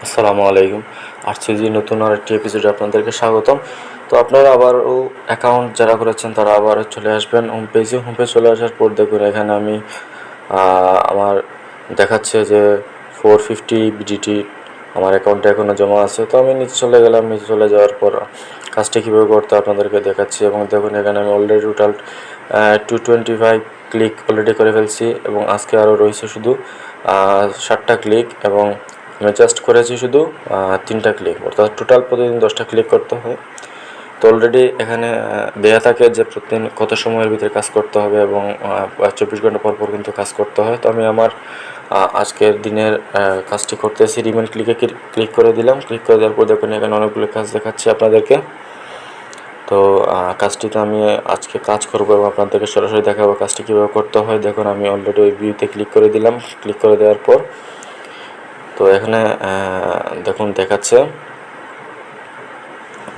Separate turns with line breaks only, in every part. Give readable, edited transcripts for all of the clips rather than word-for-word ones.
আসসালামু আলাইকুম। আরসিজি নতুন আরেকটি এপিসোডে আপনাদেরকে স্বাগতম। তো আপনারা আবারও অ্যাকাউন্ট যারা করেছেন তারা আবার চলে আসবেন হোম পেজে। হোম পেজ চলে আসার পর দেখুন এখানে আমি আমার দেখাচ্ছে যে 450 বিডিটি আমার অ্যাকাউন্টে এখনও জমা আছে। তো আমি নিচে চলে গেলাম। নিচে চলে যাওয়ার পর কাজটি কীভাবে করতে আপনাদেরকে দেখাচ্ছি। এবং দেখুন এখানে আমি অলরেডি টোটাল 225 ক্লিক অলরেডি করে ফেলছি এবং আজকে আরও রয়েছে শুধু 7টা ক্লিক এবং আমি জাস্ট করেছি শুধু 3টা ক্লিক, অর্থাৎ টোটাল প্রতিদিন 10টা ক্লিক করতে হয়। তো অলরেডি এখানে দেয়া থাকে যে প্রতিদিন কত সময়ের ভিতরে কাজ করতে হবে এবং 24 ঘন্টা পর পর কিন্তু কাজ করতে হয়। তো আমি আমার আজকের দিনের কাজটি করতেছি। রিমেন ক্লিকে ক্লিক করে দিলাম। ক্লিক করে দেওয়ার পর দেখুন এখানে অনেকগুলো কাজ দেখাচ্ছি আপনাদেরকে। তো কাজটিতে আমি আজকে কাজ করবো এবং আপনাদেরকে সরাসরি দেখাবো কাজটি কীভাবে করতে হয়। দেখুন আমি অলরেডি ওই ভিউতে ক্লিক করে দিলাম। ক্লিক করে দেওয়ার পর তো এখানে দেখুন দেখাচ্ছে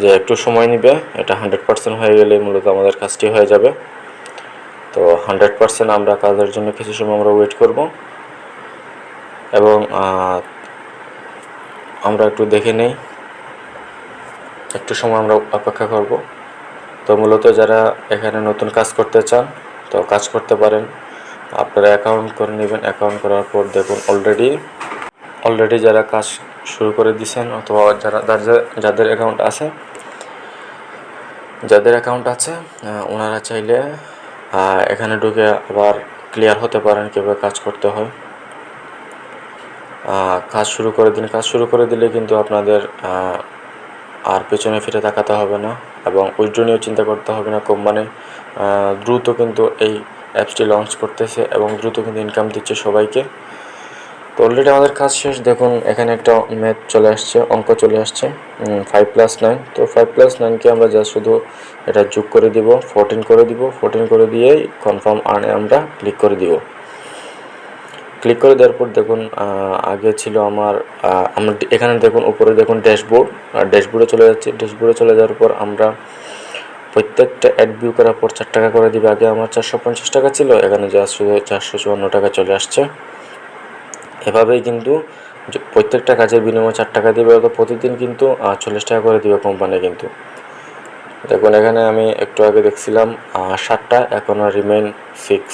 যে একটু সময় নেবে, এটা 100% হয়ে গেলে মূলত আমাদের কাজটি হয়ে যাবে। তো 100% আমরা কাজের জন্য কিছু সময় আমরা ওয়েট করব এবং আমরা একটু দেখে নেই, একটু সময় আমরা অপেক্ষা করব। তো মূলত যারা এখানে নতুন কাজ করতে চান তো কাজ করতে পারেন। আপনারা অ্যাকাউন্ট করে নেবেন। অ্যাকাউন্ট করার পর দেখুন অলরেডি যারা কাজ শুরু করে দিয়েছেন অথবা যাদের অ্যাকাউন্ট আছে ওনারা চাইলে এখানে ঢুকে আবার ক্লিয়ার হতে পারেন কীভাবে কাজ করতে হয়। কাজ শুরু করে দিন। কাজ শুরু করে দিলে কিন্তু আপনাদের আর পেছনে ফিরে তাকাতে হবে না এবং উইথড্র নিয়েও চিন্তা করতে হবে না। কোম্পানি দ্রুত কিন্তু এই অ্যাপসটি লঞ্চ করতেছে এবং দ্রুত কিন্তু ইনকাম দিচ্ছে সবাইকে। তো অলরেডি আমাদের কাজ শেষ। দেখুন এখানে একটা ম্যাথ চলে আসছে, অঙ্ক চলে আসছে 5+9। তো 5+9কে আমরা জাস্ট শুধু এটা যোগ করে দিব, 14 করে দিব। 14 করে দিয়েই কনফার্ম আর্নে আমরা ক্লিক করে দিব। ক্লিক করে দেওয়ার পর দেখুন আগে ছিল আমার এখানে দেখুন উপরে দেখুন ড্যাশবোর্ড, আর ড্যাশবোর্ডে চলে যাচ্ছে। ড্যাশবোর্ডে চলে যাওয়ার পর আমরা প্রত্যেকটা অ্যাড ভিউ করার পর 4 টাকা করে দিবে। আগে আমার 450 টাকা ছিল, এখানে জাস্ট শুধু 454 টাকা চলে আসছে। এভাবেই কিন্তু প্রত্যেকটা কাজের বিনিময়ে 4 টাকা দিবে, অর্থাৎ প্রতিদিন কিন্তু 40 টাকা করে দিবে কোম্পানি। কিন্তু দেখুন এখানে আমি একটু আগে দেখছিলাম 7টা, এখন রিমেইন 6।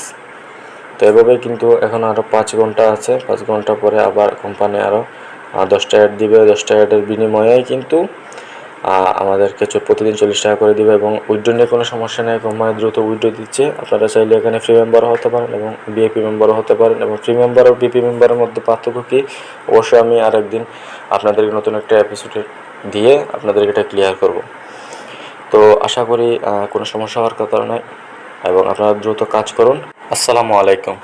তো এভাবেই কিন্তু এখন আরও 5 ঘন্টা আছে। 5 ঘন্টা পরে আবার কোম্পানি আরও 10টা অ্যাড দিবে। 10টা অ্যাডের বিনিময়েই কিন্তু আমাদেরকে প্রতিদিন 40 টাকা করে দিবে এবং উইথড্র নিয়ে কোনো সমস্যা নেই। কোম্পানি দ্রুত উইথড্র দিচ্ছে। আপনারা চাইলে এখানে ফ্রি মেম্বারও হতে পারেন এবং ভিআইপি মেম্বারও হতে পারেন। এবং ফ্রি মেম্বার ও ভিপি মেম্বারের মধ্যে পার্থক্য কী অবশ্যই আমি আরেকদিন আপনাদেরকে নতুন একটা এপিসোডে দিয়ে আপনাদেরকে এটা ক্লিয়ার করব। তো আশা করি কোনো সমস্যা হওয়ার কথা নয় এবং আপনারা দ্রুত কাজ করুন। আসসালামু আলাইকুম।